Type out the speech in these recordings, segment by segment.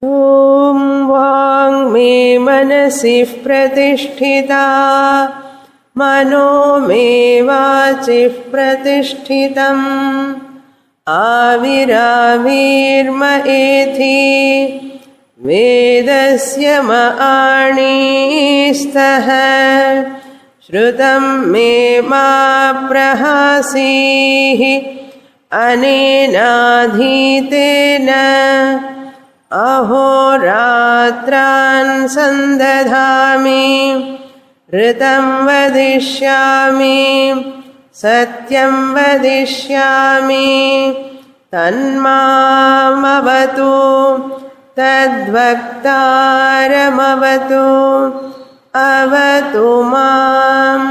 ॐ वाङ् मे मनसिः प्रतिष्ठिता मनो मे वाचिः प्रतिष्ठितम् आविराविर्म एधि वेदस्य मणिस्तः श्रुतं मे मा प्रहासीः अनेनाधीतेन अहोरात्रान् सन्दधामि ऋतं वदिष्यामि सत्यं वदिष्यामि तन्मामवतु तद्वक्तारमवतु अवतु माम्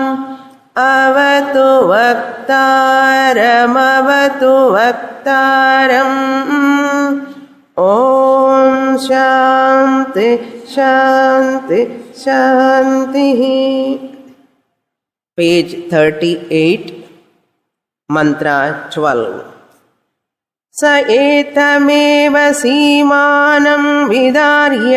अवतु वक्तारमवतु वक्तारम् ॐ शान्ति शान्ति शान्तिः. Page 38, Mantra 12. स एतमेव सीमानं विदार्य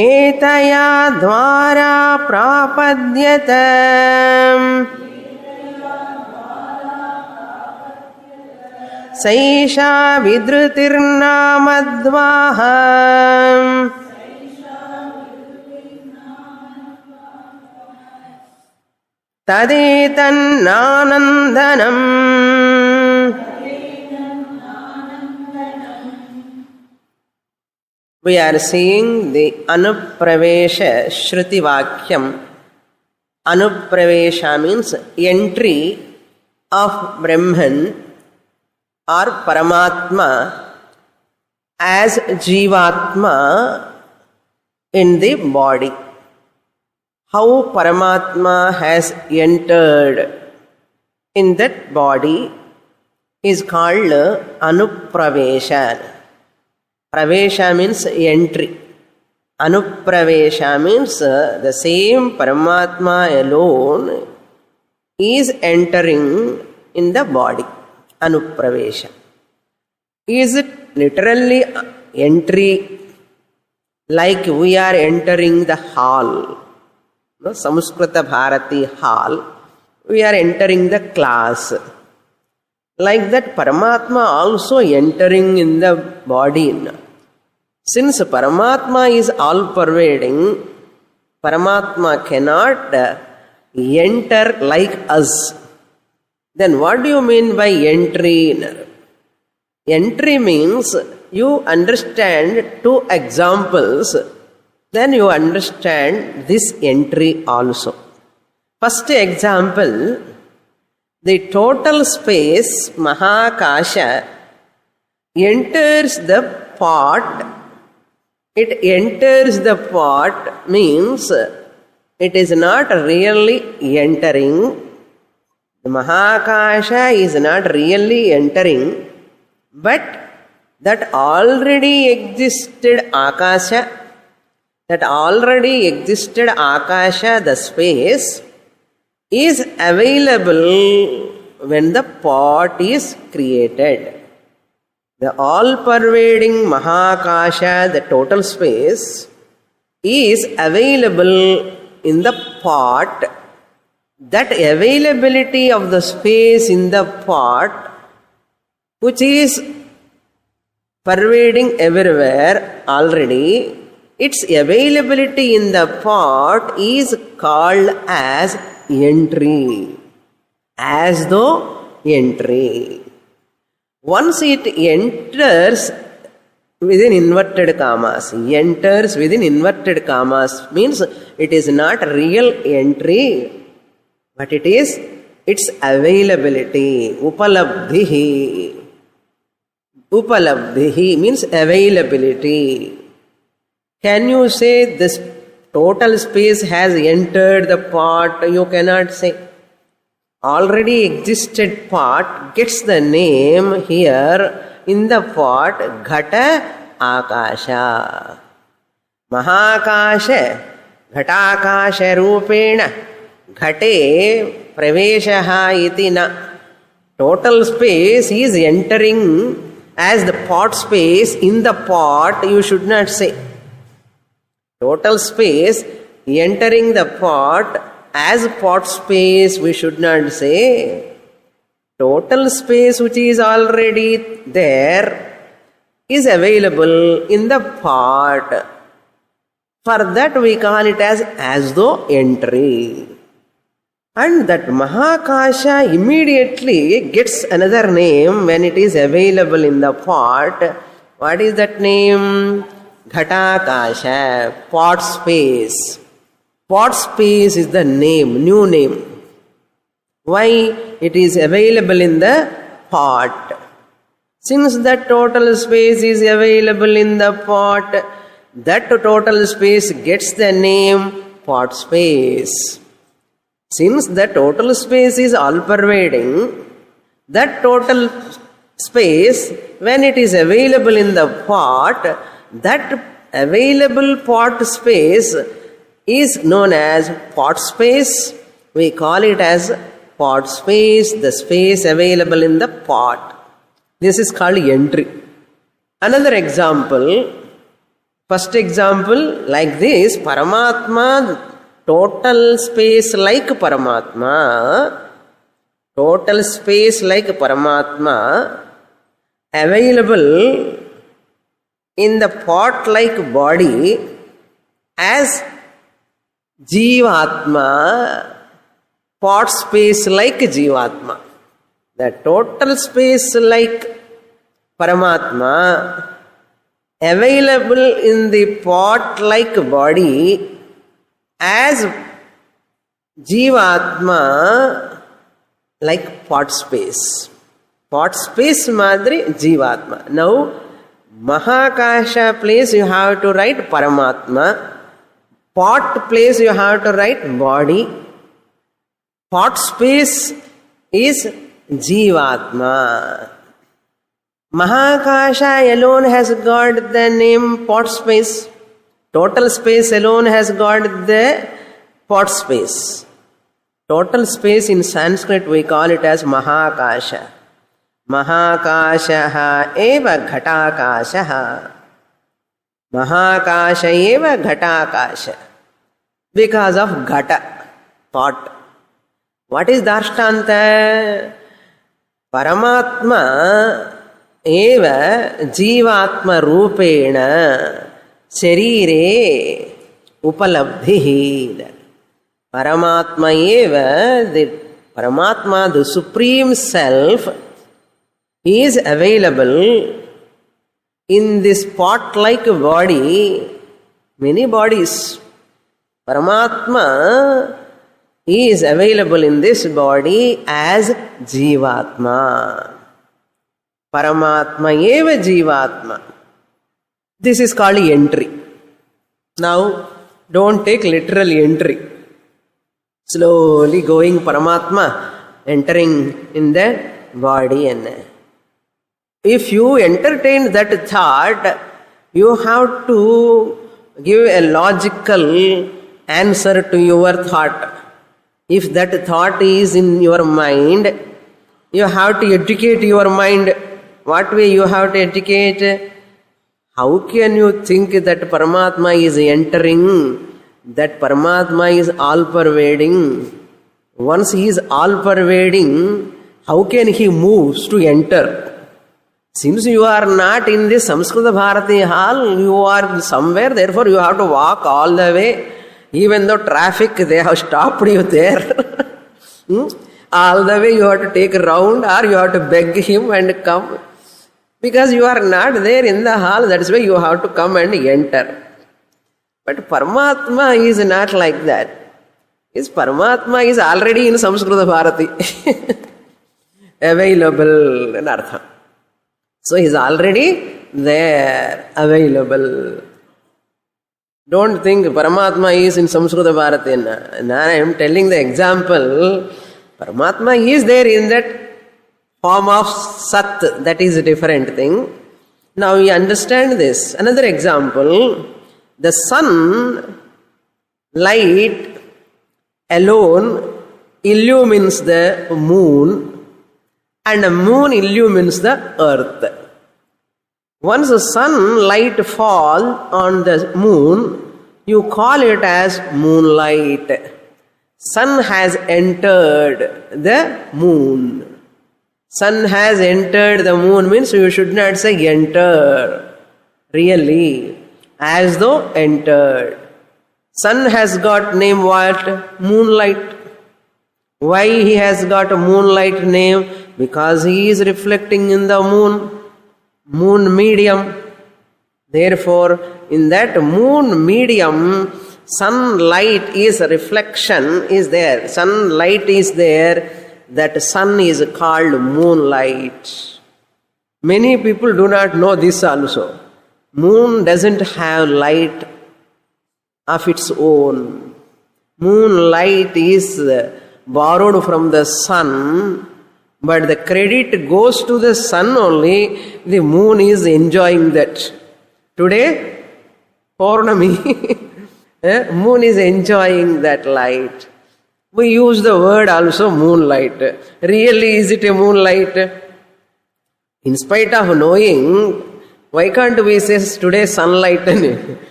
एतया द्वारा प्रापद्यत सैषा विधृतिर्नामद्वाः तदेतन्नानन्दनम्. We are seeing the Anupravesha Shruti Vakyam. Anupravesha means entry of Brahman or Paramatma as Jivatma in the body. How Paramatma has entered in that body is called Anupravesha. Pravesha means entry. Anupravesha means the same Paramatma alone is entering in the body. Anupravesha. Is it literally entry like we are entering the hall? No, Samskrita Bharati hall. We are entering the class. Like that Paramatma also entering in the body. Since Paramatma is all-pervading, Paramatma cannot enter like us. Then what do you mean by entry? Entry means you understand two examples, then you understand this entry also. First example, the total space, Mahakasha, enters the pot. It enters the pot means it is not really entering. The Mahakasha is not really entering, but that already existed Akasha, the space, is available when the pot is created. The all-pervading Mahakasha, the total space, is available in the pot. That availability of the space in the pot, which is pervading everywhere already, its availability in the pot is called as entry. As though entry. Once it enters within inverted commas, means it is not real entry, but it is its availability. Upalabdhihi means availability. Can you say this total space has entered the pot? You cannot say. Already existed pot gets the name here in the pot Ghata Akasha. Mahakasha Ghatakasha Rupena Ghate Praveshaha iti na. Total space is entering as the pot space in the pot, you should not say. Total space entering the pot as pot space, we should not say. Total space which is already there is available in the pot. For that we call it as though entry. And that Mahakasha immediately gets another name when it is available in the pot. What is that name? Ghatakasha, pot space. Pot space is the name, new name. Why? It is available in the pot. Since that total space is available in the pot, that total space gets the name pot space. Since the total space is all-pervading, that total space, when it is available in the pot, that available pot space is known as pot space. We call it as pot space, the space available in the pot. This is called entry. Another example, first example, like this, Paramatma, total space like Paramatma, total space like Paramatma, available in the pot-like body as Jivatma, pot space like Jivatma. The total space like Paramatma, available in the pot-like body as Jivatma, like pot space. Pot space madri Jivatma. Now, Mahakasha place you have to write Paramatma. Pot place you have to write body. Pot space is Jivatma. Mahakasha alone has got the name pot space. Total space alone has got the pot space. Total space in Sanskrit we call it as Mahakasha. Mahakashaha eva ghatakashaha. Mahakasha eva ghatakasha. Because of ghata, pot. What is Darshtanta? Paramatma eva Jivatma rupena Sharire upalabdhi. Paramatma eva, the Paramatma, the Supreme Self, is available in this pot-like body, many bodies. Paramatma is available in this body as Jivatma. Paramatma eva Jivatma. This is called entry. Now, don't take literal entry. Slowly going Paramatma, entering in the body. And if you entertain that thought, you have to give a logical answer to your thought. If that thought is in your mind, you have to educate your mind. What way you have to educate? How can you think that Paramatma is entering, that Paramatma is all-pervading? Once he is all-pervading, how can he move to enter? Since you are not in this Samskrita Bharati hall, you are somewhere, therefore you have to walk all the way. Even though traffic, they have stopped you there. All the way you have to take a round or you have to beg him and come. Because you are not there in the hall, that's why you have to come and enter. But Paramatma is not like that. His Paramatma is already in Samskrita Bharati. Available in Artha. So he is already there, available. Don't think Paramatma is in Samskrita Bharati. Now I am telling the example. Paramatma is there in that form of Sat, that is a different thing. Now we understand this. Another example, the sun light alone illumines the moon and the moon illumines the earth. Once the sunlight fall on the moon, you call it as moonlight. Sun has entered the moon. Sun has entered the moon means you should not say enter. Really, as though entered. Sun has got name what? Moonlight. Why he has got a moonlight name? Because he is reflecting in the moon medium. Therefore, in that moon medium, sunlight is a reflection is there. Sunlight is there. That sun is called moonlight. Many people do not know this also. Moon doesn't have light of its own. Moonlight is borrowed from the sun, but the credit goes to the sun only. The moon is enjoying that. Today, Purnami, moon is enjoying that light. We use the word also moonlight. Really, is it a moonlight? In spite of knowing, why can't we say today sunlight?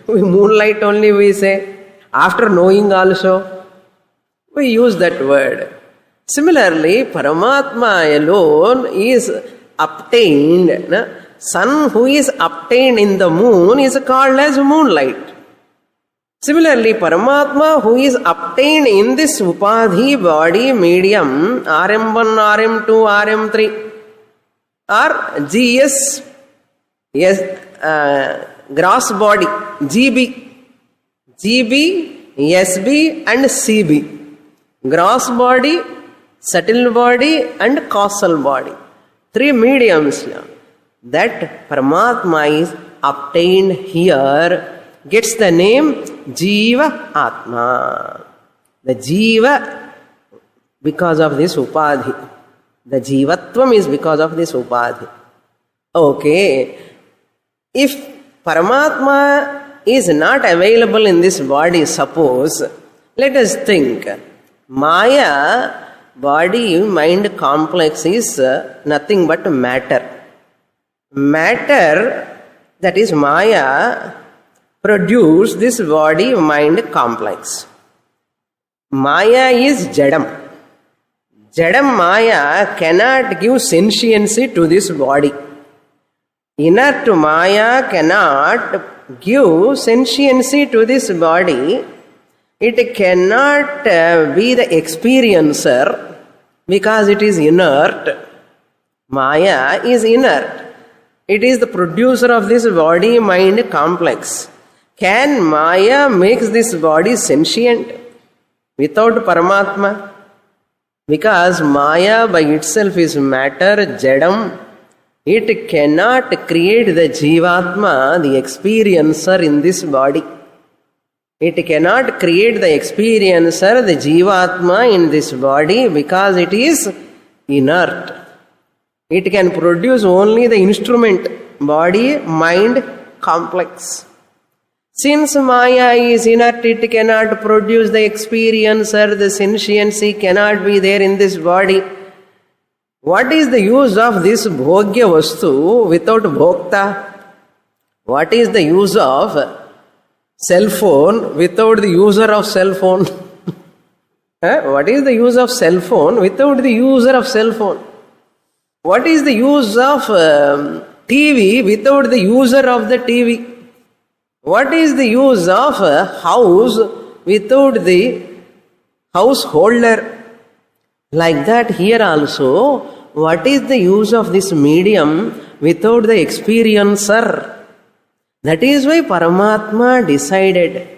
Moonlight only we say. After knowing also, we use that word. Similarly, Paramatma alone is obtained. Sun who is obtained in the moon is called as moonlight. Similarly, Paramatma who is obtained in this Upadhi body medium, RM1, RM2, RM3 or GS, gross body, GB, SB and CB. Gross body, subtle body and causal body. 3 mediums. That Paramatma is obtained here gets the name Jiva Atma. The Jiva because of this Upadhi. The Jivatvam is because of this Upadhi. Okay. If Paramatma is not available in this body, suppose, let us think. Maya, body-mind complex is nothing but matter. Matter, that is Maya, produce this body-mind complex. Maya is Jadam. Jadam Maya cannot give sentiency to this body. Inert Maya cannot give sentiency to this body. It cannot be the experiencer because it is inert. Maya is inert. It is the producer of this body-mind complex. Can Maya make this body sentient without Paramatma? Because Maya by itself is matter, Jadam. It cannot create the Jivatma, the experiencer in this body. It cannot create the experiencer, the Jivatma in this body because it is inert. It can produce only the instrument, body, mind, complex. Since Maya is inert, it cannot produce the experiencer, the sentiency cannot be there in this body. What is the use of this bhogya vastu without bhokta? What is the use of cell phone without the user of cell phone? What is the use of cell phone without the user of cell phone? What is the use of TV without the user of the TV? What is the use of a house without the householder? Like that here also, what is the use of this medium without the experiencer? That is why Paramatma decided,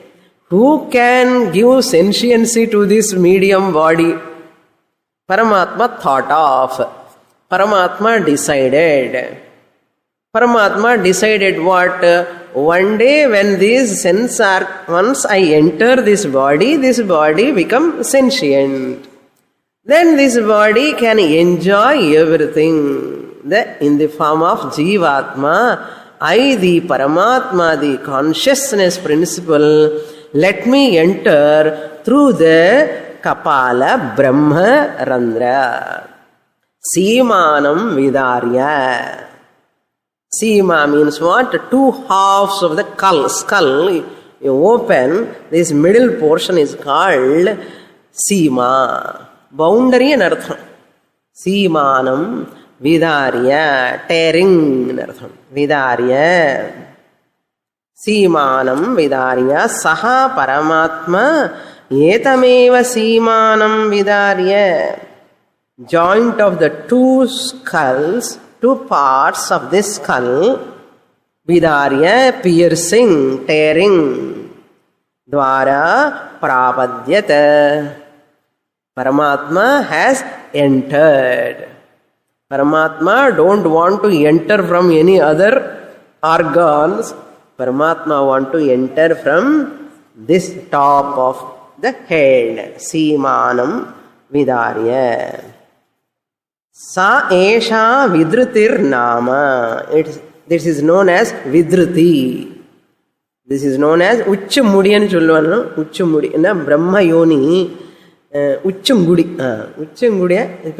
who can give sentiency to this medium body? Paramatma thought of. Paramatma decided. Paramatma decided what? One day when these senses are, once I enter this body becomes sentient. Then this body can enjoy everything. In the form of Jivatma, I, the Paramatma, the consciousness principle, let me enter through the Kapala Brahma Randra. Seemanam vidarya. Seema means what? Two halves of the skull. You open, this middle portion is called Seema. Boundary and artham. Seemanam vidarya. Tearing and artham. Vidarya. Seemanam vidarya. Saha paramatma etameva seemanam vidarya. Joint of the two skulls, two parts of this skull, vidarya, piercing, tearing, dvara prapadyata. Paramatma has entered. Paramatma don't want to enter from any other organs. Paramatma want to enter from this top of the head. Seemanam vidarya. Sa esha vidrutir nama. This is known as vidruti. This is known as uchchumudi and chulvanu. Uchchumudi. Na Brahma yoni. Uchchumudi. Uchchumudi. This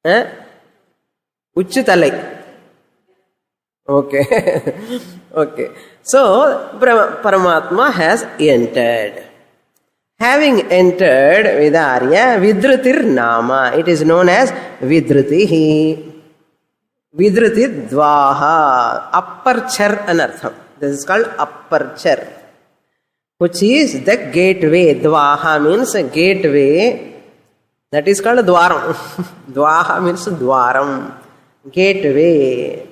is Uchchitalai. Okay. Okay. So, Paramatma has entered. Having entered Vidarya, Vidrutir Nama. It is known as Vidrutihi. Vidruti Dvaha. Aperture anartham. This is called aperture, which is the gateway. Dvaha means a gateway. That is called Dwaram. Dvaha means Dwaram. Gateway.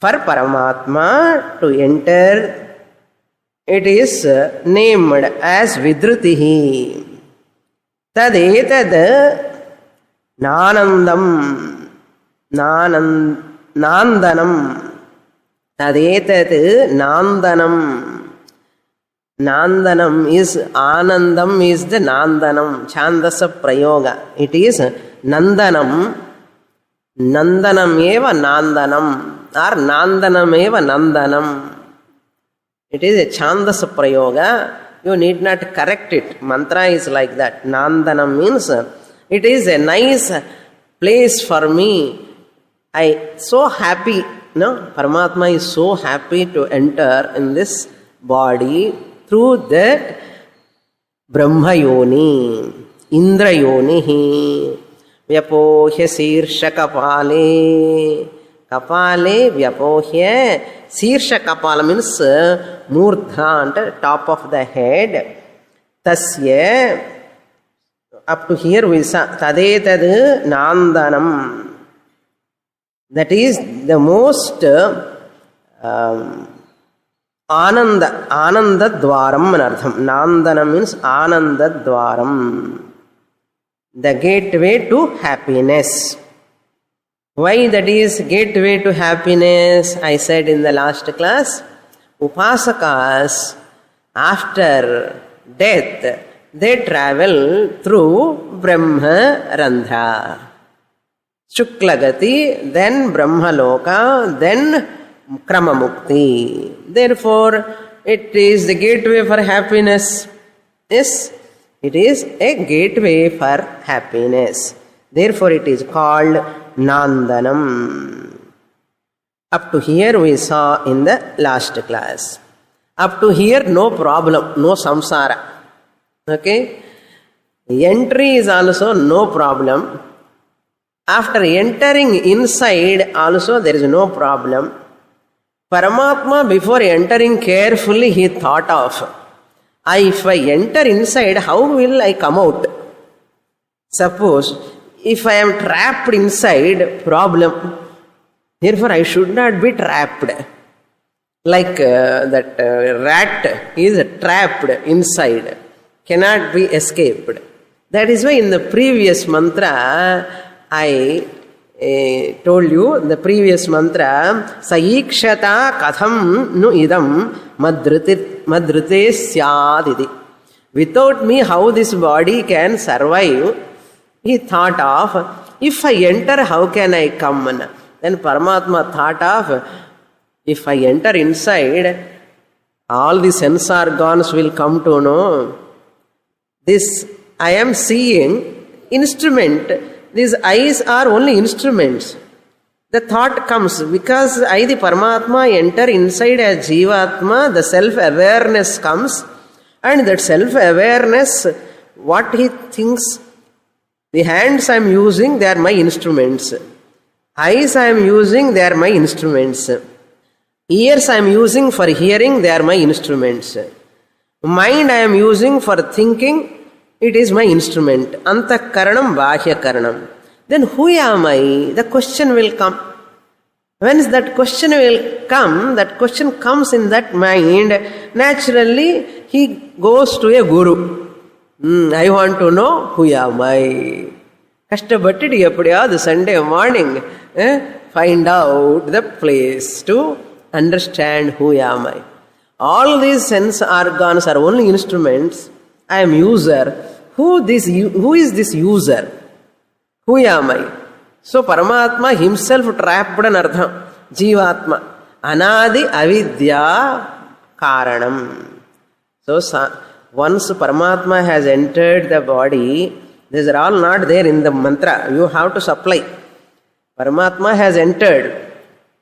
For Paramatma to enter, it is named as Vidrutihi. Tadetad Nanandam. Nandanam. Tadetad Nandanam. Nandanam is Anandam is the Nandanam. Chandasa Prayoga. It is Nandanam. Nandanam eva Nandanam. Or Nandanam eva Nandanam. It is a Chandasa Prayoga. You need not correct it. Mantra is like that. Nandanam means it is a nice place for me. I so happy. No, Paramatma is so happy to enter in this body through that Brahma Yoni, Indra Yoni, Vyapohya Sirsha Kapale. Kapale Vyapohya. Sirsha Kapala means Murdha, top of the head. Tasya. Up to here we saw Tadetad Nandanam. That is the most Ananda Dwaram anartham. Nandana means Ananda Dwaram. The gateway to happiness. Why that is gateway to happiness? I said in the last class, Upasakas, after death, they travel through Brahma Randha. Shuklagati, then Brahmaloka, then Kramamukti. Therefore, it is the gateway for happiness. Yes, it is a gateway for happiness. Therefore, it is called Nandanam. Up to here we saw in the last class. Up to here, no problem, no samsara. Okay? Entry is also no problem. After entering inside, also there is no problem. Paramatma, before entering carefully, he thought of, if I enter inside, how will I come out? Suppose, if I am trapped inside, problem. Therefore, I should not be trapped. Like that rat is trapped inside, cannot be escaped. That is why in the previous mantra, I told you the previous mantra, Saikshata katham nu idam madrite syadidi. Without me, how this body can survive? He thought of, if I enter, how can I come? Then Paramatma thought of, if I enter inside, all the sense organs will come to know. This I am seeing instrument these eyes are only instruments. The thought comes because I, the Paramatma, enter inside as Jivatma, the self-awareness comes, and that self-awareness, what he thinks, the hands I am using, they are my instruments. Eyes I am using, they are my instruments. Ears I am using for hearing, they are my instruments. Mind I am using for thinking, it is my instrument. Antakaranam, Bahyakaranam. Then who am I? The question will come. When that question will come, that question comes in that mind, naturally he goes to a guru. I want to know who am I. Kashtabattidi eppadiyavathu Sunday morning, find out the place to understand who am I. All these sense organs are only instruments. I am user. Who is this user? Who am I? So Paramatma himself trapped an artham. Jivatma. Anadi avidya karanam. So once Paramatma has entered the body, these are all not there in the mantra. You have to supply. Paramatma has entered.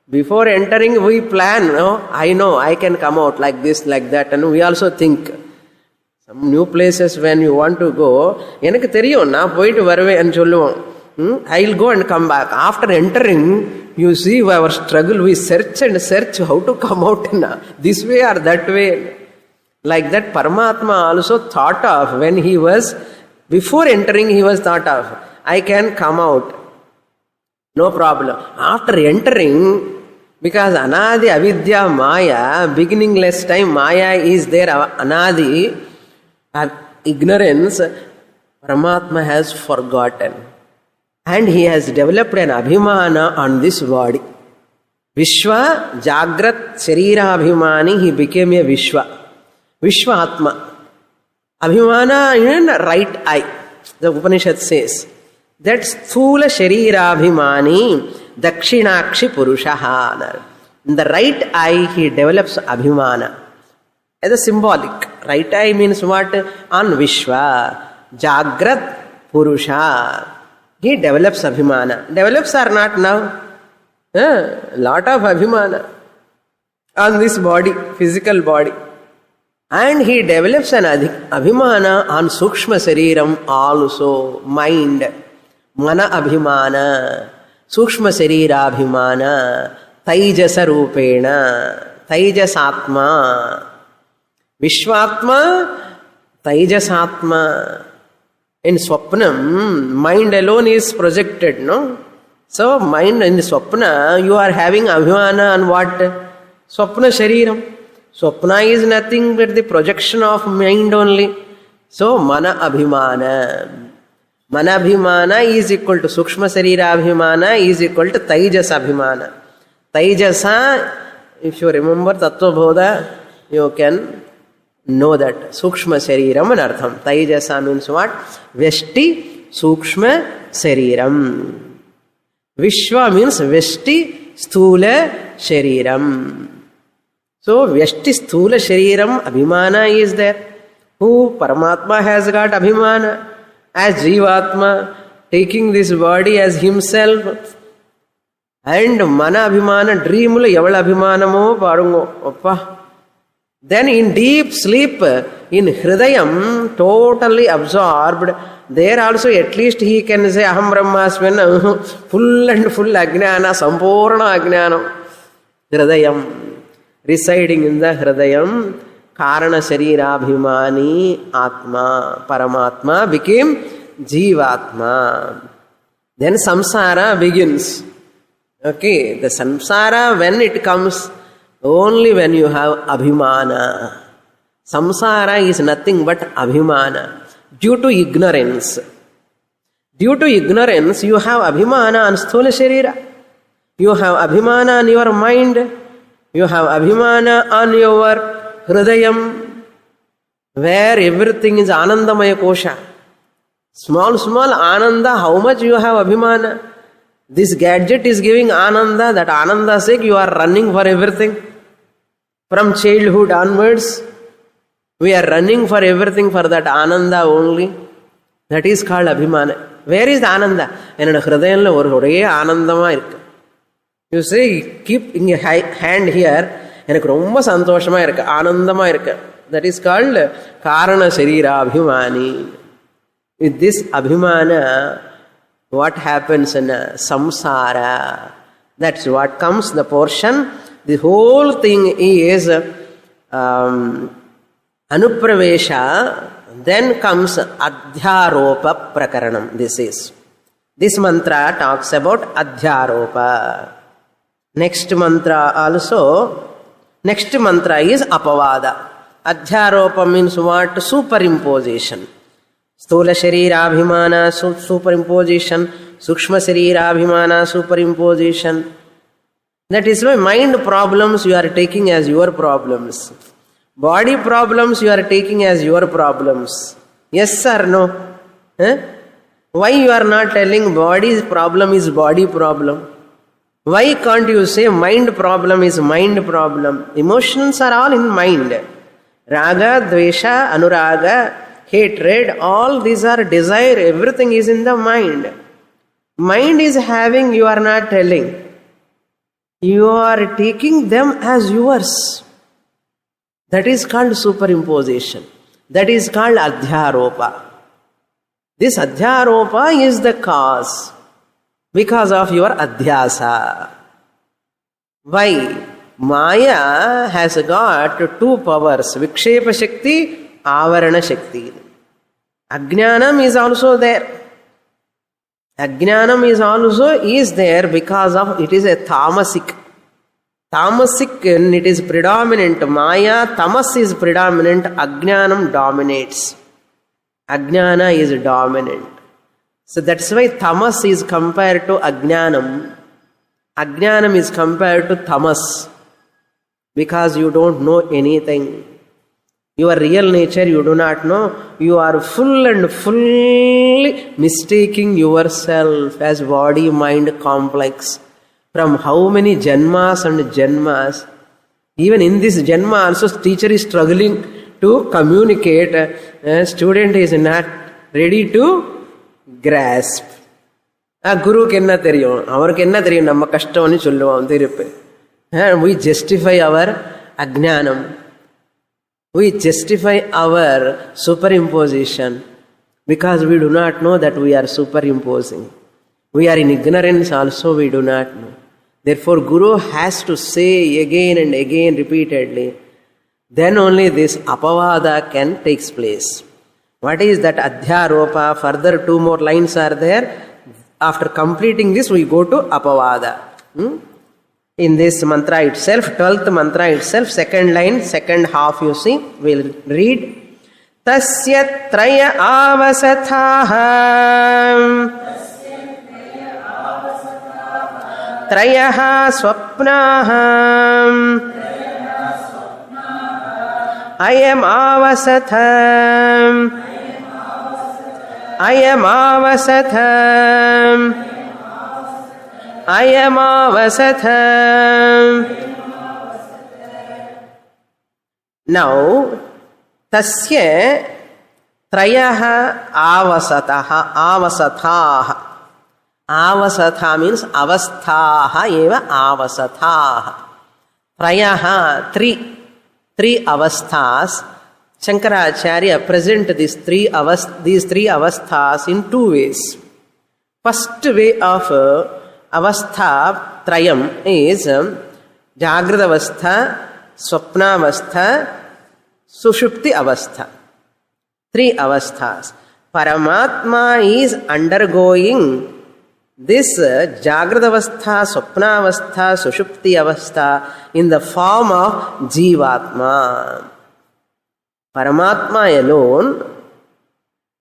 Before entering, we plan. No, I can come out like this, like that. And we also think. Some new places when you want to go, எனக்கு தெரியும் நான் போயிட்டு வருவேன் சொல்லுவோம். I'll go and come back. After entering, you see our struggle. We search and search how to come out this way or that way. Like that, Paramatma also thought of when he was, before entering, he was thought of, I can come out. No problem. After entering, because Anadi, Avidya, Maya, beginningless time, Maya is there, Anadi, ignorance, Paramatma has forgotten. And he has developed an abhimana on this body. Vishwa, Jagrat, Sharira Abhimani, he became a Vishwa. Vishwa Atma. Abhimana in right eye. The Upanishad says. That Sthula Sharira Abhimani, Dakshinakshi Purushaha. In the right eye, he develops Abhimana. As a symbolic. Right eye means what? On Vishwa. Jagrat Purusha. He develops Abhimana. Develops or not now? Lot of Abhimana on this body, physical body. And he develops an Abhimana on Sukshma Sariram also. Mind. Mana Abhimana. Sukshma Sarira Abhimana. Taijasa Rupena. Taijasatma. Vishwatma. Taijasatma. In Swapnam, mind alone is projected, no? So, mind in Swapna, you are having Abhimana on what? Swapna Shariram. Swapna is nothing but the projection of mind only. So, Mana Abhimana. Mana Abhimana is equal to Sukshma Sarira Abhimana is equal to Taijasa Abhimana. Taijasa, if you remember Tattva Bodha, you can know that Sukshma Sariram and Artham. Taijasa means what? Veshti Sukshma Sariram. Vishwa means Veshti Sthula Shariram. So Veshti Sthula Shariram Abhimana is there. Who? Paramatma has got Abhimana as Jivatma, taking this body as himself. And Mana Abhimana, dreamula Yavala Abhimanamo Parungo. Oppa. Then in deep sleep, in Hridayam, totally absorbed, there also at least he can say Aham Brahmasmana, full and full Ajnana, Sampurna Ajnana. Hridayam, residing in the Hridayam, Karana Sharira Abhimani Atma, Paramatma became Jivatma. Then Samsara begins. Okay, the Samsara, when it comes, only when you have Abhimana. Samsara is nothing but Abhimana. Due to ignorance. Due to ignorance, you have Abhimana on Sthula Sharira. You have Abhimana on your mind. You have Abhimana on your Hridayam. Where everything is Anandamaya Kosha. Small Ananda, how much you have Abhimana? This gadget is giving Ananda, that Ananda sake you are running for everything. From childhood onwards, we are running for everything for that Ananda only. That is called abhimana. Where is the ananda? என்னோட ஹிருதயம்ல ஒரே ஆனந்தமா இருக்கு. You say, keep in your hand here, எனக்கு ரொம்ப சந்தோஷமா இருக்கு, ஆனந்தமா இருக்கு. That is called karana sharira abhimani. With this abhimana, what happens in samsara? That's what comes, the portion. The whole thing is anupravesha. Then comes adhyaropa prakaranam. This mantra talks about adhyaropa. Next mantra is apavada. Adhyaropa means what? Superimposition. Sthula sharirabhimana superimposition, sukshma sharirabhimana superimposition. That is why mind problems you are taking as your problems. Body problems you are taking as your problems. Yes or no? Why you are not telling body's problem is body problem? Why can't you say mind problem is mind problem? Emotions are all in mind. Raga, dvesha, anuraga, hatred, all these are desire. Everything is in the mind. Mind is having, you are not telling. You are taking them as yours. That is called superimposition. That is called adhyaropa. This adhyaropa is the cause because of your adhyasa. Why? Maya has got two powers, vikshepa shakti, avarana shakti. Ajnanam is also there. Ajnanam is there because of it is a tamasic. Tamasic, it is predominant. Maya, tamas is predominant. Ajnanam dominates. Ajnana is dominant. So that's why tamas is compared to ajnanam. Ajnanam is compared to tamas. Because you don't know anything. Your real nature you do not know. You are full and fully mistaking yourself as body-mind complex. From how many janmas and janmas. Even in this janma also teacher is struggling to communicate. A student is not ready to grasp. Guru kenna theriyum. Avarku enna theriyum namma kashtamnu solluvam thiruppu. We justify our ajnanam. We justify our superimposition because we do not know that we are superimposing. We are in ignorance also, we do not know. Therefore, Guru has to say again and again repeatedly. Then only this apavada can take place. What is that adhyaropa? Further two more lines are there. After completing this, we go to apavada. In this mantra itself, 12th mantra itself, second line, second half you see, we'll read. Tasya traya avasathaha trayaha swapnaha ayam avasatham ayam avasatham ayam avasatham. Now, tasya trayaha avasathaha. Avasatha means avasthaha eva avasathaha. Trayaha, three avasthas. Shankaracharya present these three avasthas in two ways. First way of avastha trayam is jagrata avastha, swapna avastha, sushupti avastha. Three avasthas. Paramatma is undergoing this jagrata avastha, swapna avastha, sushupti avastha in the form of jivatma. Paramatma alone,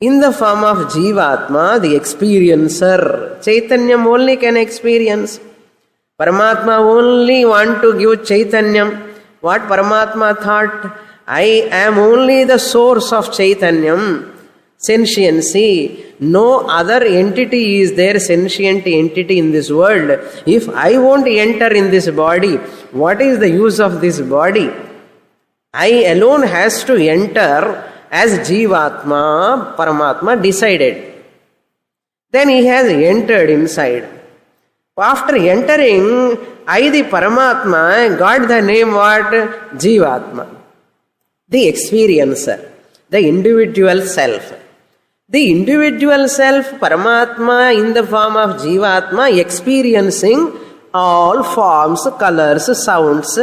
in the form of jivatma, the experiencer, Chaitanyam only can experience. Paramatma only want to give Chaitanyam. What Paramatma thought? I am only the source of Chaitanyam. Sentiency. No other entity is there, sentient entity in this world. If I won't enter in this body, what is the use of this body? I alone has to enter as Jivatma, Paramatma decided. Then he has entered inside. After entering, I, the Paramatma, got the name what? Jivatma. The experiencer, the individual self. The individual self, Paramatma, in the form of Jivatma, experiencing all forms, colors, sounds,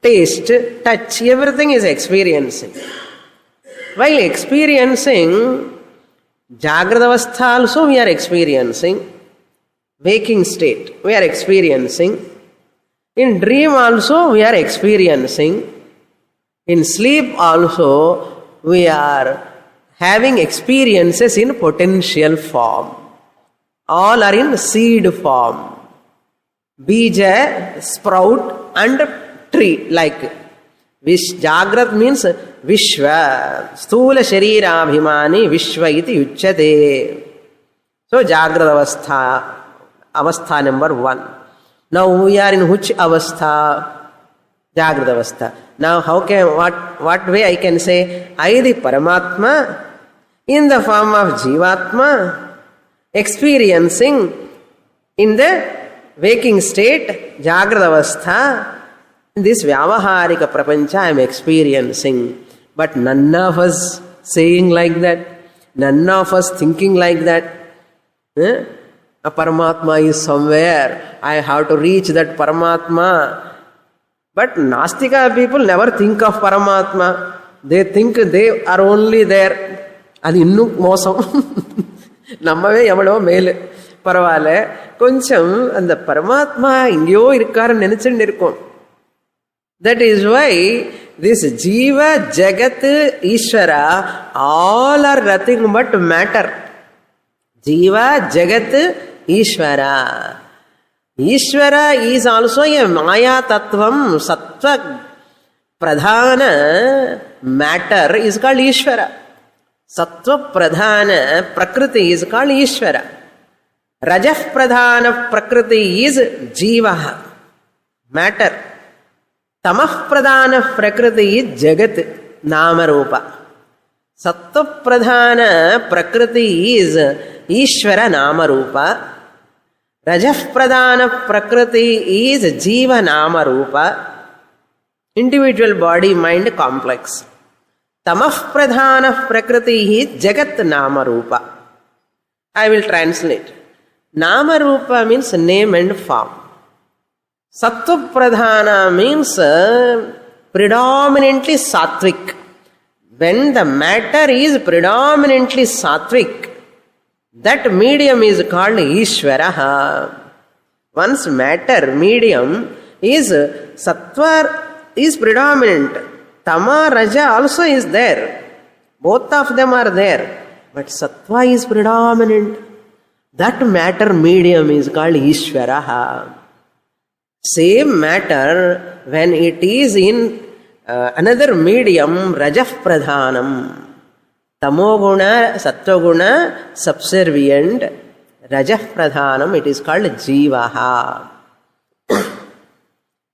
taste, touch, everything is experiencing. While experiencing, Jagrata Avastha also we are experiencing. Waking state, we are experiencing. In dream also we are experiencing. In sleep also we are having experiences in potential form. All are in seed form. Bija, sprout and tree like. Jagrat means Vishwa. Sthula Sharira Abhimani Vishwa iti uchyate. So Jagrata Avastha number 1. Now we are in which Avastha? Jagrata Avastha. Now how can, what way I can say, I the Paramatma in the form of Jivatma experiencing in the waking state, Jagrata Avastha, this Vyavaharika Prapancha I am experiencing. But none of us saying like that, none of us thinking like that. A Paramatma is somewhere, I have to reach that Paramatma. But Nastika people never think of Paramatma. They think they are only there. அது இன்னும் மோசம். நம்மவே எவ்வளோ மேலு பரவாயில்ல. கொஞ்சம் அந்த பரமாத்மா எங்கேயோ இருக்காருன்னு நினைச்சுட்டு இருக்கோம். That is why this Jiva, Jagat, Ishvara, all are nothing but matter. Jiva, Jagat, Ishvara. Ishvara is also a Maya Tattvam, Sattva Pradhana matter is called Ishvara. Sattva Pradhana Prakriti is called Ishvara. Rajah Pradhana Prakriti is Jiva, matter. Tamah Pradhana Prakriti is Jagat, Namarupa. Sattva Pradhana Prakriti is Ishvara, Namarupa. Rajah Pradhana Prakriti is Jiva, Namarupa. Individual body mind complex. Tamah Pradhana Prakriti is Jagat, Namarupa. I will translate. Namarupa means name and form. Sattva Pradhana means predominantly sattvic. When the matter is predominantly sattvic, that medium is called Ishvara. Once matter, medium is sattva is predominant. Tama, Raja also is there. Both of them are there. But sattva is predominant. That matter medium is called Ishvara. Same matter, when it is in another medium, Rajah Pradhanam. Tamoguna, Sattva-guna, subservient, Rajah Pradhanam, it is called Jivaha.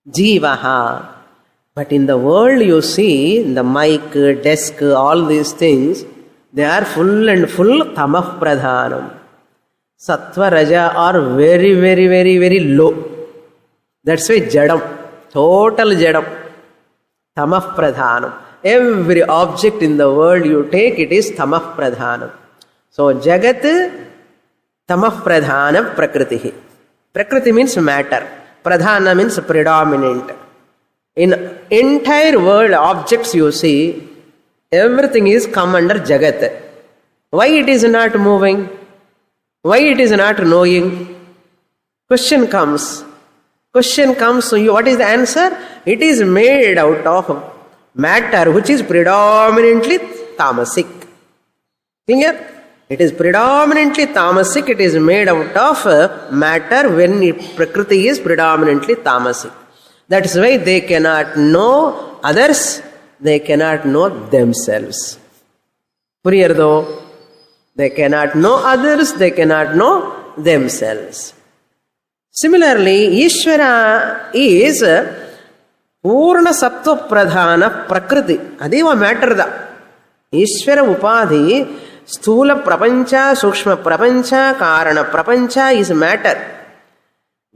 Jivaha. But in the world you see, the mic, desk, all these things, they are full and full Tamah Pradhanam. Sattva, Raja are very, very, very, very low. That's why Jadam, total Jadam. Tamah Pradhanam. Every object in the world you take, it is Tamah Pradhanam. So Jagat, Tamah Pradhanam Prakriti. Prakriti means matter. Pradhana means predominant. In entire world objects you see, everything is come under Jagat. Why it is not moving? Why it is not knowing? Question comes. So what is the answer? It is made out of matter which is predominantly tamasic. Clear? It is predominantly tamasic. It is made out of matter when Prakriti is predominantly tamasic. That's why they cannot know others. They cannot know themselves. Puriyardo? They cannot know others. They cannot know themselves. Similarly, Ishvara is Purna Sattva Pradhana Prakriti. Adeva matter da. Ishvara Upadhi, Sthula Prapancha, Sukshma Prapancha, Karana Prapancha is matter.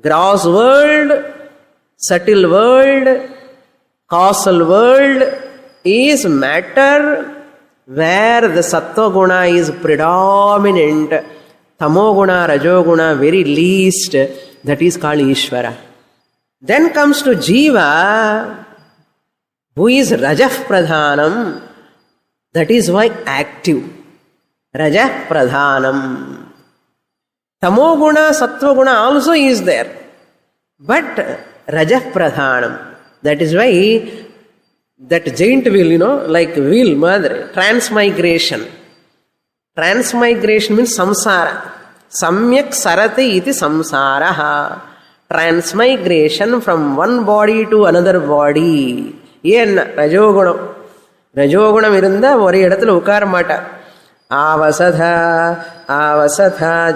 Gross world, subtle world, causal world is matter where the Sattva Guna is predominant, Tamo Guna, Rajo Guna very least, that is called Ishvara. Then comes to Jiva, who is Rajah Pradhanam, that is why active. Rajah Pradhanam. Tamo Guna, Sattva Guna also is there, but Rajah Pradhanam. That is why that giant wheel, like wheel, mother, transmigration. Transmigration means samsara. Samyak sarati iti samsaraha. Transmigration from one body to another body. Yen rajogunam. Rajogunam irunda oru edathila ukara maata. Avasatha,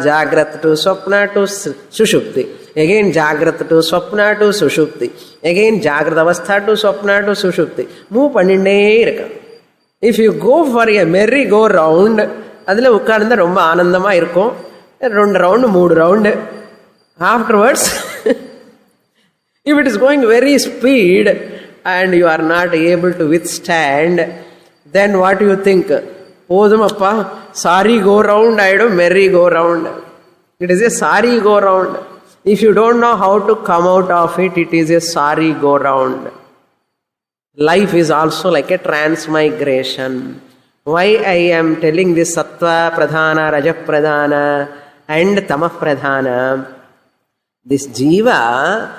Jagrat to Swapna to Sushupti. Again Jagrat to Swapna to Sushupti. Again Jagrat Avastha to Swapna to Sushupti. Move paninde. If you go for a merry go round, adile ukkaranda romba aanandama irukum. Round round, mood round. Afterwards, if it is going very speed and you are not able to withstand, then what do you think? Podumappa, sorry go round, I do merry go round. It is a sorry go round. If you don't know how to come out of it, it is a sorry go round. Life is also like a transmigration. Why I am telling this Sattva Pradhana, Rajah Pradhana and Tamah Pradhana? This Jiva,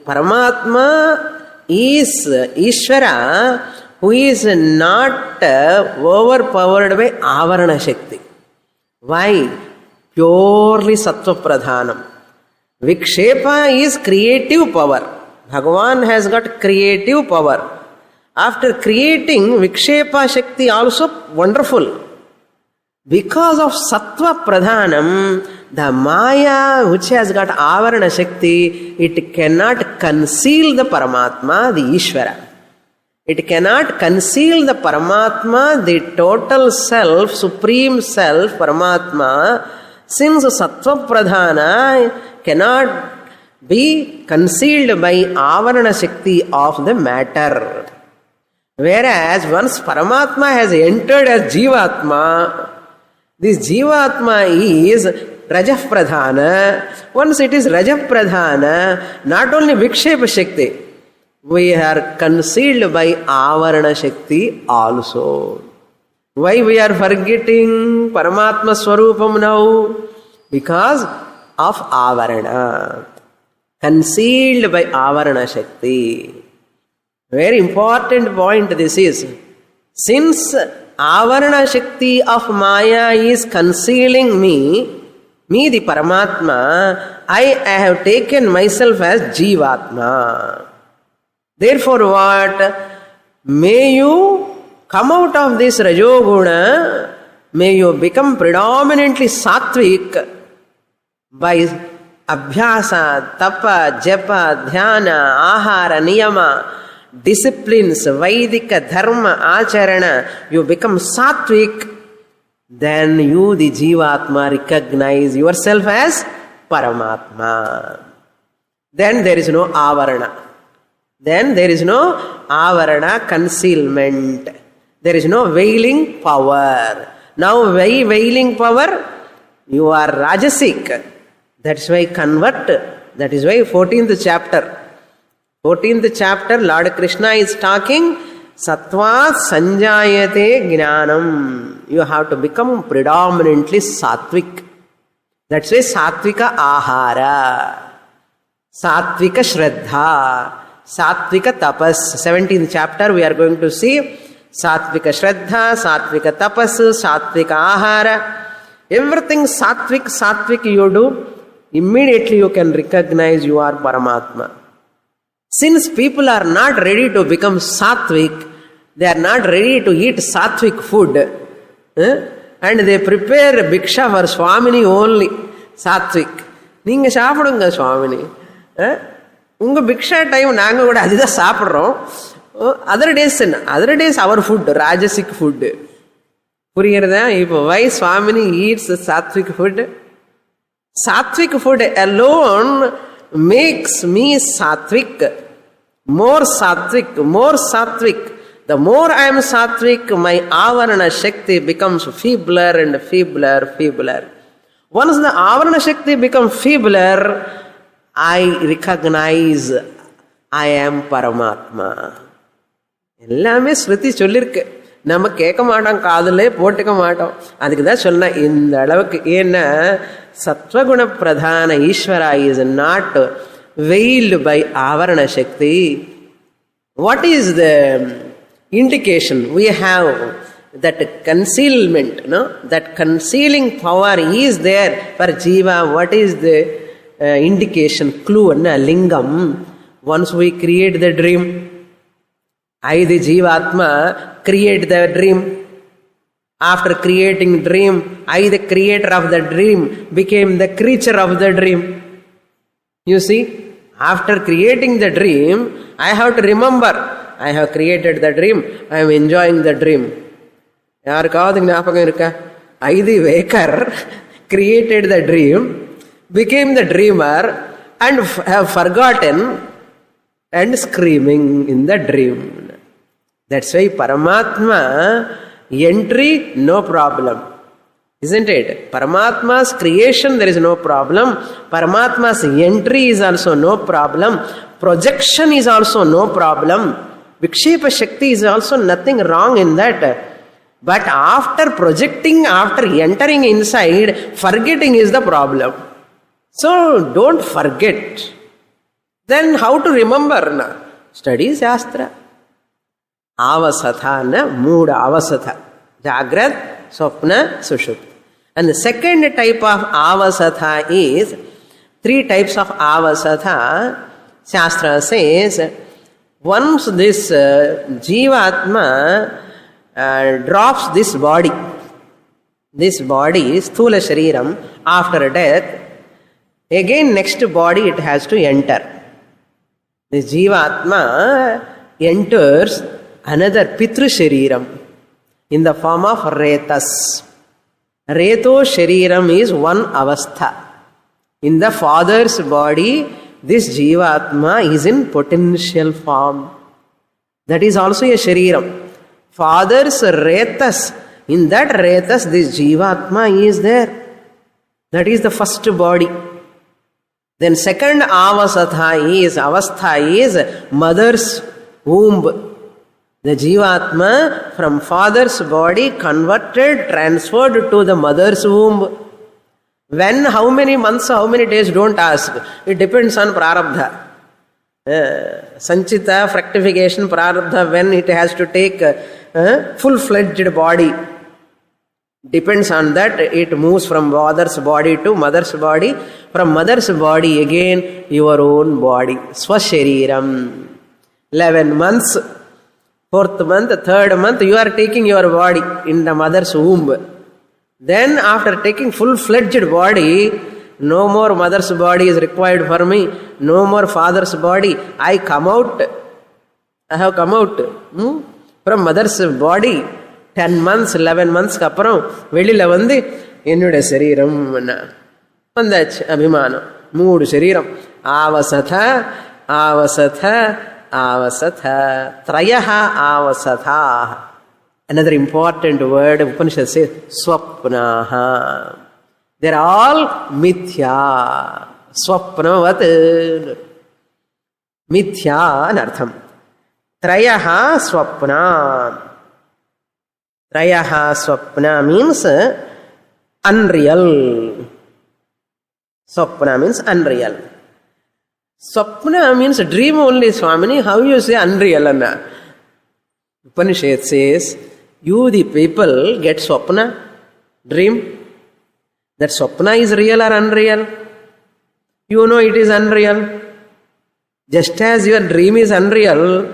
Paramatma is Ishvara, who is not overpowered by Avarana Shakti. Why? Purely Sattva Pradhanam. Vikshepa is creative power. Bhagavan has got creative power. After creating, Vikshepa Shakti also wonderful. Because of Sattva Pradhanam, the Maya which has got Avarana Shakti, it cannot conceal the Paramatma, the Ishvara. It cannot conceal the Paramatma, the total self, supreme self, Paramatma, since Sattva Pradhana cannot be concealed by Avarana Shakti of the matter. Whereas once Paramatma has entered as Jivatma, this Jivatma is Rajah Pradhana. Once it is Rajah Pradhana, not only Vikshepa Shakti, we are concealed by Avarana Shakti also. Why we are forgetting Paramatma Swarupam now? Because of Avarana. Concealed by Avarana Shakti. Very important point this is. Since Avarana Shakti of Maya is concealing me the Paramatma, I have taken myself as Jivatma. Therefore what? May you come out of this Rajoguna, may you become predominantly Sattvic by Abhyasa, Tapa, Japa, Dhyana, Ahara, Niyama, disciplines, Vaidika, Dharma, Acharana, you become Sattvic, then you, the Jivatma, recognize yourself as Paramatma. Then there is no Avarana. Then there is no Avarana, concealment. There is no veiling power. Now veiling power, you are Rajasic. That's why convert. That is why 14th chapter. 14th chapter, Lord Krishna is talking, Sattva Sanjayate Jnanam. You have to become predominantly Sattvic. That's why Sattvika Ahara, Sattvika Shraddha, Sattvika Tapas. 17th chapter we are going to see Sattvika Shraddha, Sattvika Tapas, Sattvika Ahara. Everything Sattvic you do, immediately you can recognize you are Paramatma. Since people are not ready to become Sattvic, they are not ready to eat Sattvic food, and they prepare Bhiksha for Swamini only, Sattvic. Neenga saapidunga Swamini. Unga Bhiksha time naanga kuda adha saapidrom. Other days our food, Rajasic food. புரியுறதா? இப்போ why Swamini eats sattvic food? Sattvic food alone makes me sattvic. More sattvic, more sattvic. The more I am sattvic, my avarana shakti becomes feebler and feebler, feebler. Once the avarana shakti becomes feebler, I recognize I am Paramatma. எல்லாமே ஸ்ருதி சொல்லிருக்கு. நம்ம கேட்க மாட்டோம், காதலே போட்டுக்க மாட்டோம். அதுக்கு தான் சொன்ன இந்த அளவுக்கு. ஏன்னா சத்வகுண பிரதான ஈஸ்வரா is not veiled by avarana shakti. What is the indication? We have that concealment, no? That concealing power is there for jiva. What is the indication, clue, lingam? Once we create the dream, I, the Jivatma, create the dream. After creating dream, I, the creator of the dream, became the creature of the dream. You see, after creating the dream, I have to remember, I have created the dream, I am enjoying the dream. யாருக்காவது ஞாபகம் இருக்கா? I, the waker, created the dream, became the dreamer, and have forgotten and screaming in the dream. That's why Paramatma entry, no problem. Isn't it? Paramatma's creation, there is no problem. Paramatma's entry is also no problem. Projection is also no problem. Vikshepa Shakti is also nothing wrong in that. But after projecting, after entering inside, forgetting is the problem. So don't forget. Then how to remember? Study Shastra. Avasatha na mood avasatha. Jagrat, Swapna, Sushupti. And the second type of avasatha is, 3 types of avasatha. Shastra says, once this Jivatma drops this body, Sthula Shariram, after death, again next body it has to enter. The Jivatma enters another Pitru Shariram in the form of Retas. Reto Shariram is one avastha. In the father's body, this Jivatma is in potential form. That is also a Shariram. Father's Retas, in that Retas, this Jivatma is there. That is the first body. Then second avastha is mother's womb. The Jivatma from father's body converted, transferred to the mother's womb. When, how many months, how many days, don't ask. It depends on prarabdha. Sanchita, fructification, prarabdha, when it has to take full-fledged body. Depends on that. It moves from father's body to mother's body. From mother's body again, your own body. Swashariram. 11 months. 4th month, 3rd month, you are taking your body in the mother's womb. Then after taking full-fledged body, no more mother's body is required for me, no more father's body. I come out. I have come out from mother's body. 10 months, 11 months அப்புறம் வெளியில வந்து என்னுடைய சரீரம் வந்தாச்சு. அபிமானம் 3 சரீரம். ஆவசதா ஆவசதா avasatha, trayaha avasatha. Another important word Upanishad says, swapnaha. They are all mithya. Swapnavat. Mithya anartham. Trayaha swapna. Trayaha swapna means unreal. Swapna means unreal. Swapna means dream only, Swamini. How you say unreal? Upanishad says, you the people get swapna, dream. That swapna is real or unreal? You know it is unreal. Just as your dream is unreal,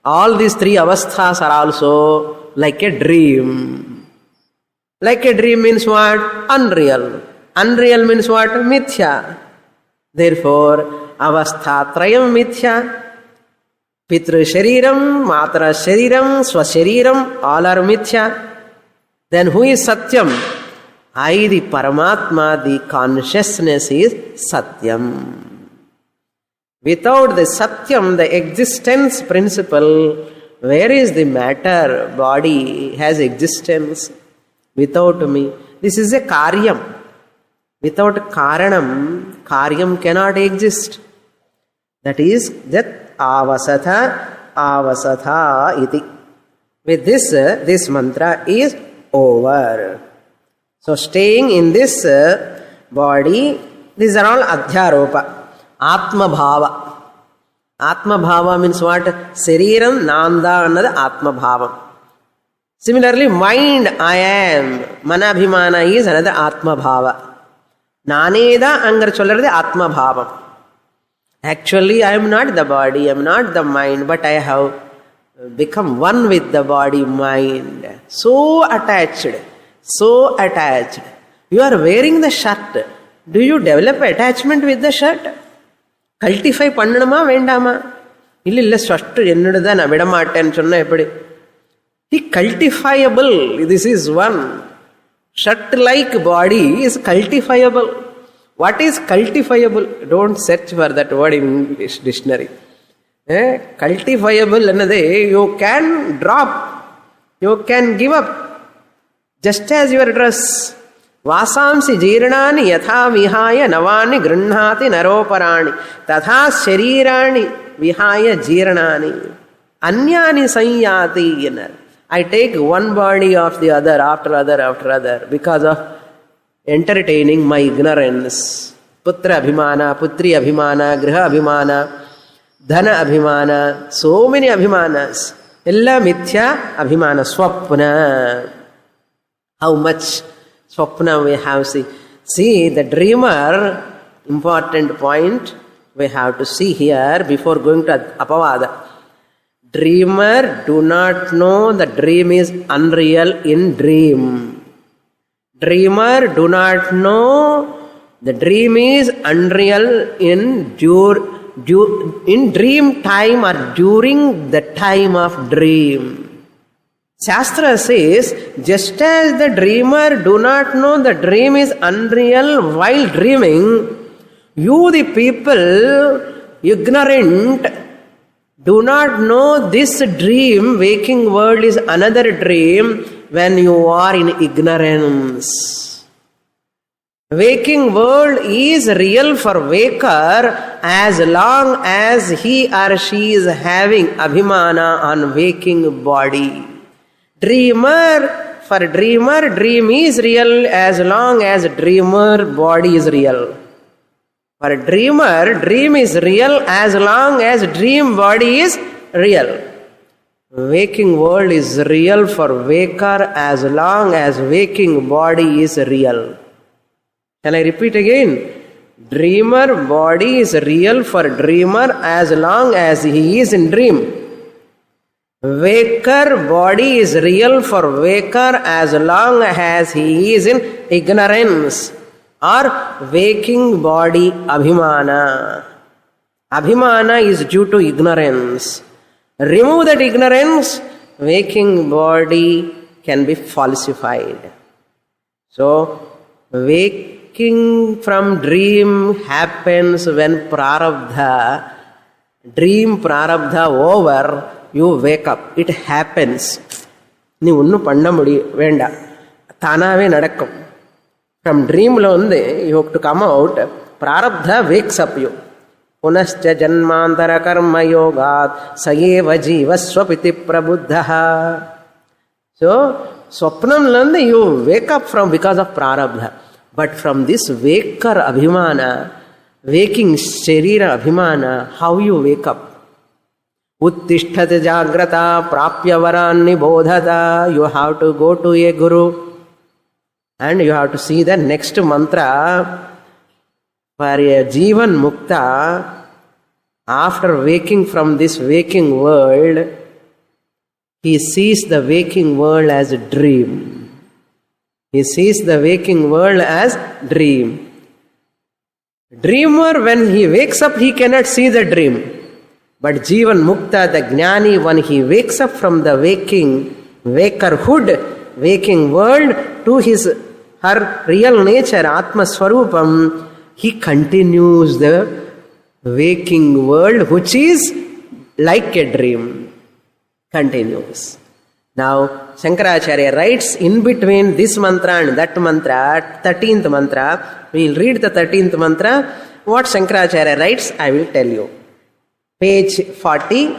all these 3 avasthas are also like a dream. Like a dream means what? Unreal. Unreal means what? Mithya. Therefore, avastha trayam mithya. Pitru shariram, matra shariram, swashariram, all are mithya. Then who is Satyam? I, the Paramatma, the consciousness is Satyam. Without the Satyam, the existence principle, where is the matter? Body has existence without me. This is a Karyam. Without Karanam, Karyam cannot exist. That is that avasatha iti. With this mantra is over. So staying in this body, these are all Adhyaropa. Atma Bhava. Atma Bhava means what? Sariram Nanda another Atma Bhava. Similarly, mind I am. Manabhimana is another Atma Bhava. Naneda angar chollarade Atma Bhava. Actually, I am not the body, I am not the mind, but I have become one with the body, mind. So attached. So attached. You are wearing the shirt. Do you develop attachment with the shirt? Cultify பண்ணணுமா வேண்டாமா? இல்ல ஸ்வஷ்டு என்னோடதா நான் விட மாட்டேன்னு சொன்னா எப்படி? The cultifiable, this is one. Shirt-like body is cultifiable. What is cultifiable? Don't search for that word in English dictionary. Cultifiable என்னது? You can drop. You can give up. Just as your dress. Vasamsi jirnani yatha vihaya navani grunhati naroparani tatha sharirani vihaya jirnani anyani sanyati. I take one body of the other after other because of entertaining my ignorance. Putra abhimana, putri abhimana, griha abhimana, dhana abhimana, so many abhimanas. Ella mithya abhimana, swapna. How much swapna we have seen. See, the dreamer, important point we have to see here before going to apavada. Dreamer do not know the dream is unreal in dream. Dreamer do not know the dream is unreal in dream time or during the time of dream. Shastra says, just as the dreamer do not know the dream is unreal while dreaming, you the people, ignorant, do not know this dream, waking world is another dream when you are in ignorance. Waking world is real for waker as long as he or she is having abhimana on waking body. Dreamer, for dreamer, dream is real as long as dreamer body is real. For dreamer, dream is real as long as dream body is real. Waking world is real for waker as long as waking body is real. Shall I repeat again? Dreamer body is real for dreamer as long as he is in dream. Waker body is real for waker as long as he is in ignorance or waking body abhimana. Abhimana is due to ignorance. Remove that ignorance, waking body can be falsified. So, waking from dream happens when prarabdha, dream prarabdha over, you wake up. It happens. நீ ஒன்றும் பண்ண வேண்டாம், தானாகவே நடக்கும். From dream you have to come out. Prarabdha wakes up you. Punascha janmantara karma yogat sayeva jiva swapiti prabuddha. So, swapnam you wake up from because of prarabdha. But from this waker abhimana, waking sharira abhimana, how you wake up? Uttishthate jagrata prapya varanni bodhata. You have to go to a guru and you have to see the next mantra. For a jivan mukta, after waking from this waking world, he sees the waking world as a dream. He sees the waking world as dream. Dreamer, when he wakes up, he cannot see the dream. But jivan mukta, the jnani, when he wakes up from the wakerhood, waking world to her real nature, Atma Swarupam, he continues the waking world, which is like a dream. Continues. Now, Shankaracharya writes in between this mantra and that mantra, 13th mantra. We will read the 13th mantra. What Shankaracharya writes, I will tell you. Page 40,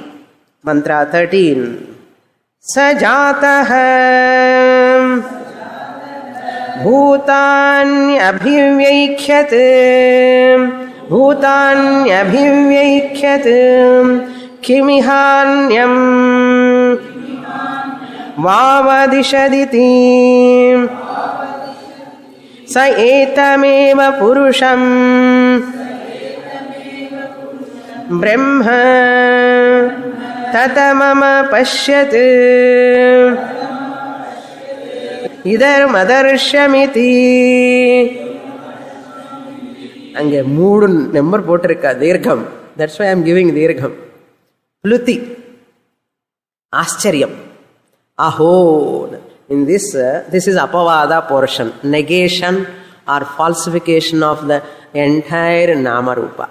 mantra 13. Sajataha bhutanyabhivyaikyat kimihanyam vavadishaditi sa etameva purusham brahma tatamama pashyat idharmadarshямiti. அங்கே 3 number போட்டிருக்கா தீர்க்கம். That's why I am giving தீர்க்கம். Pluti, ஆச்சரியம், aho. In this is apavada portion, negation or falsification of the entire Namarupa.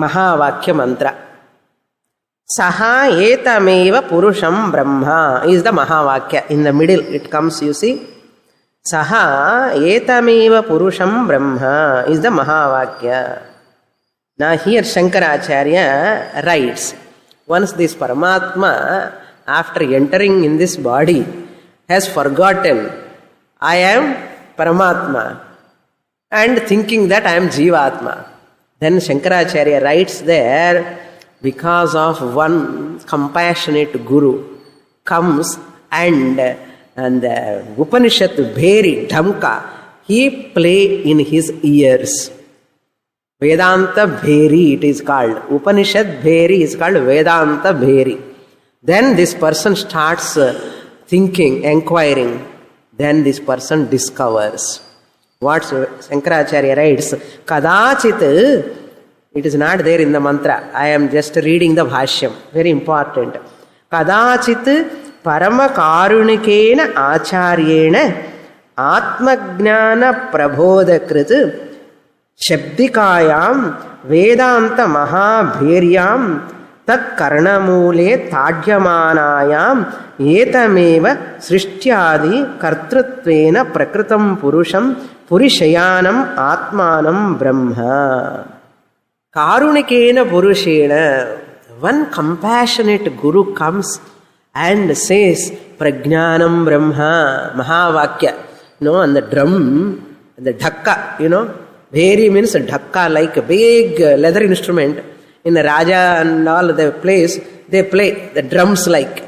Mahavakya mantra. Saha etameva purusham brahma is the Mahavakya. In the middle it comes, you see. Saha etameva purusham brahma is the Mahavakya. Now here Shankaracharya writes, once this Paramatma, after entering in this body, has forgotten, I am Paramatma, and thinking that I am Jivatma. Then Shankaracharya writes there, because of one compassionate Guru comes and the Upanishad Bheri, Dhamka, he play in his ears. Vedanta Bheri it is called. Upanishad Bheri is called Vedanta Bheri. Then this person starts thinking, inquiring. Then this person discovers. What Shankaracharya writes, Kadachit, it is not there in the mantra. I am just reading the Bhashyam. Very important. Kadachit Parama Karunikena Acharyena Atmagnana Prabodakrit Shabdikayam Vedanta Mahabhiryam Tat Karnamule Tadyamanayam Etameva Srishtyadi Kartrutvena Prakritam Purusham Purishayanam Atmanam Brahma. Karunikena Purushena. One compassionate Guru comes and says Prajnanam Brahma, Mahavakya. On the drum, the dhakka, Bheri means a dhakka, like a big leather instrument. In the Raja and all the place, they play the drums like.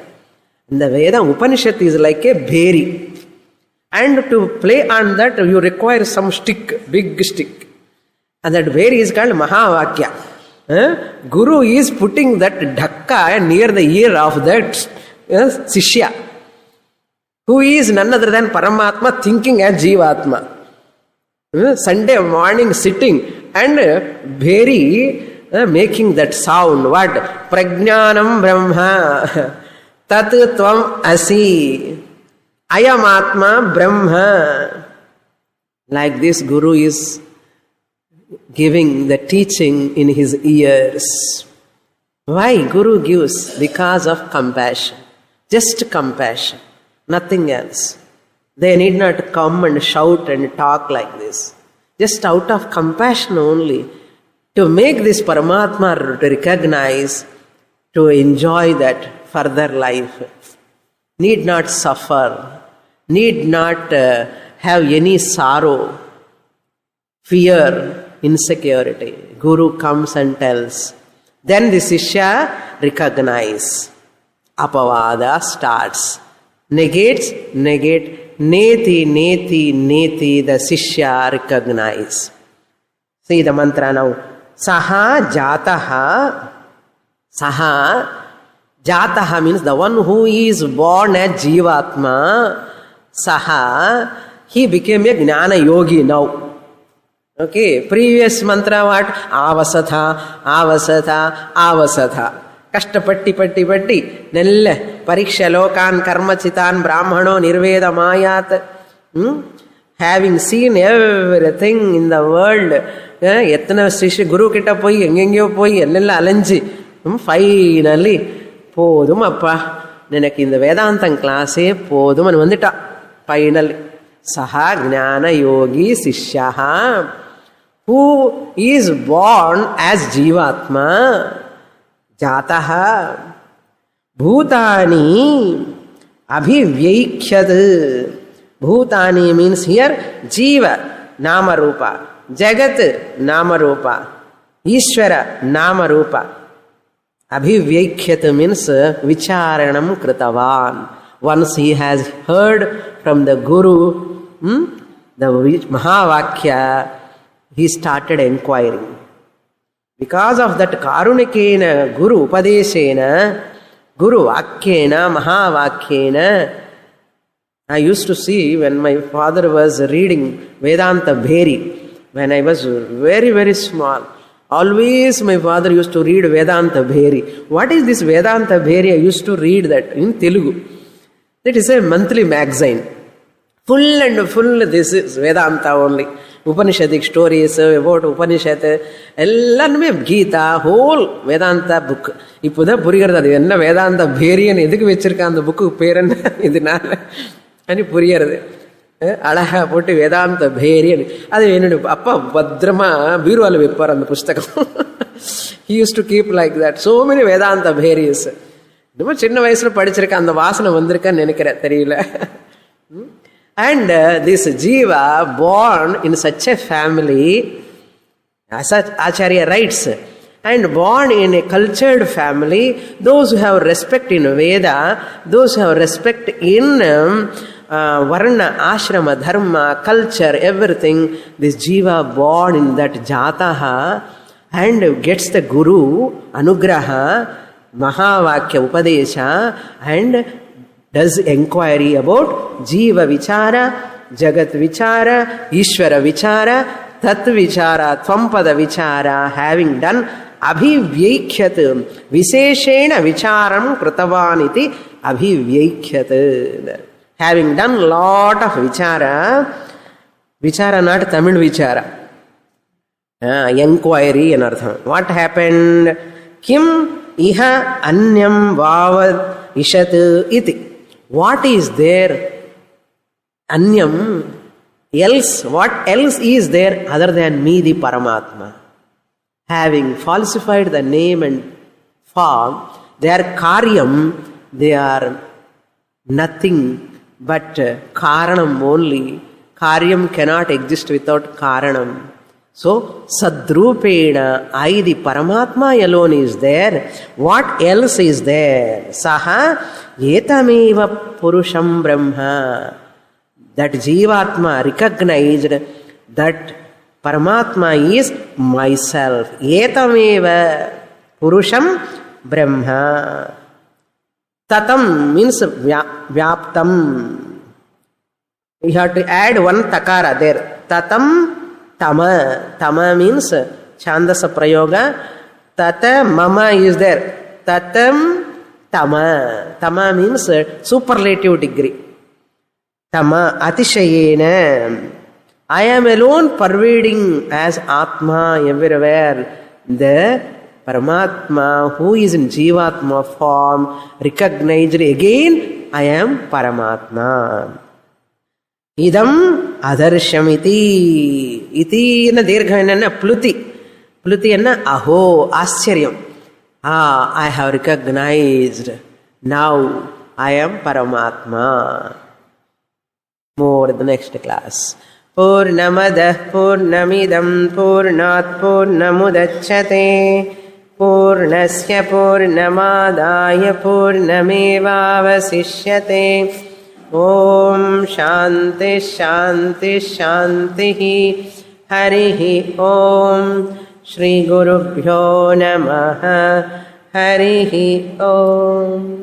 In the Veda, Upanishad is like a bheri. And to play on that, you require some stick, big stick. And that bheri is called Mahavakya. Guru is putting that dhakka near the ear of that Sishya, who is none other than Paramatma thinking as Jivatma. Sunday morning sitting and bheri making that sound. What? Prajnanam Brahma Tat Tvam Asi Ayam Atma Brahma. Like this Guru is giving the teaching in his ears. Why Guru gives? Because of compassion. Just compassion. Nothing else. They need not come and shout and talk like this. Just out of compassion only. To make this Paramatma recognize, to enjoy that further life. Need not suffer. Need not have any sorrow, fear, insecurity. Guru comes and tells. Then the Sishya recognize. Apavada starts. Negate, neti, the Sishya recognize. See the mantra now. Saha jataha. Saha jataha means the one who is born as Jivatma. Saha, he became a Jnana Yogi now. Okay, previous mantra what? Avasatha. Kashtapatti. Nella Pariksha lokan karmachitan brahmano nirveda mayat. Having seen everything in the world, எத்தனை சிஷ்ய குரு கிட்ட போய் எங்கெங்கயோ போய் எல்லாம் அலைஞ்சு finally போதும் அப்பா, எனக்கு இந்த வேதாந்தம் கிளாஸே போதும் வந்துட்டா. ஃபைனலி சஹா ஞான யோகி சிஷ்யா who is born as jivatma jatah bhutani abhivyaikyad. Bhutani means here jiva nama rupa, jagat nama rupa, ishvara nama rupa. Abhivyaikyat means vicharanam kritavan. Once he has heard from the guru the mahavakya, he started inquiring. Because of that karunikena guru upadeshena, guru vakyena mahavakyena. I used to see when my father was reading Vedanta Bheri, when I was very, very small. Always my father used to read Vedanta Bheri. What is this Vedanta Bheri? I used to read that in Telugu. That is a monthly magazine. Full and full, this is Vedanta only. Upanishadic stories about Upanishad, எல்லாமே Geetha, whole Vedanta book. இப்போதான் புரிகிறது அது என்ன வேதாந்த baryon எதுக்கு வச்சிருக்க அந்த book பேர் என்ன இதனால అని புரியறது. அழகா போட்டு வேதாந்த பேரியன். அது என்னுடைய அப்பா பத்திரமா பீரோவில் வைப்பார் அந்த புஸ்தகம். He used to keep like that. So many Vedanta Bherias. ரொம்ப சின்ன வயசுல படிச்சிருக்க அந்த வாசனை வந்திருக்கான்னு நினைக்கிறேன், தெரியல. And this jiva born in such a family, as Acharya writes, and born in a cultured family, those who have respect in Veda, those who have respect in varna, ashrama, dharma, culture, everything, this jiva born in that jataha and gets the guru anugraha, mahavakya upadesha, and does inquiry about jiva vichara, jagat vichara, ishvara vichara, tat vichara, tvampada vichara. Having done abhivyaikyat, viseshena vicharam kritavaniti abhivyaikyat. Having done lot of vichara, vichara not Tamil vichara, inquiry and artham. What happened? Kim iha anyam vavad ishat iti. What is there? Anyam, else, what else is there other than me, the Paramatma? Having falsified the name and form, their karyam, they are nothing but karanam only. Karyam cannot exist without karanam. So, sadrupena, I, the Paramatma alone is there. What else is there? Saha etameva purusham brahma. That Jivatma recognized that Paramatma is myself. Etameva purusham brahma. Tatam means vyaptam. You have to add one takara there. Tatam tama. Tama means chandasa prayoga. Tata mama is there. Tatam tama. Tama means superlative degree. Tama atishayena. I am alone pervading as Atma everywhere. The Paramatma who is in Jivatma form recognized again, I am Paramatma. Idam adarsham-iti. Iti na dirghanana pluti. Pluti na aho, aschyaryam. I have recognized. Now I am Paramatma. More in the next class. Purnamadah purnamidam purnat purnamudachyate. Purnasya purnamadaya purnamevavasishyate. Om Shanti Shanti Shanti. Harihi Om. Shri Gurubhyo Namaha. Harihi Om.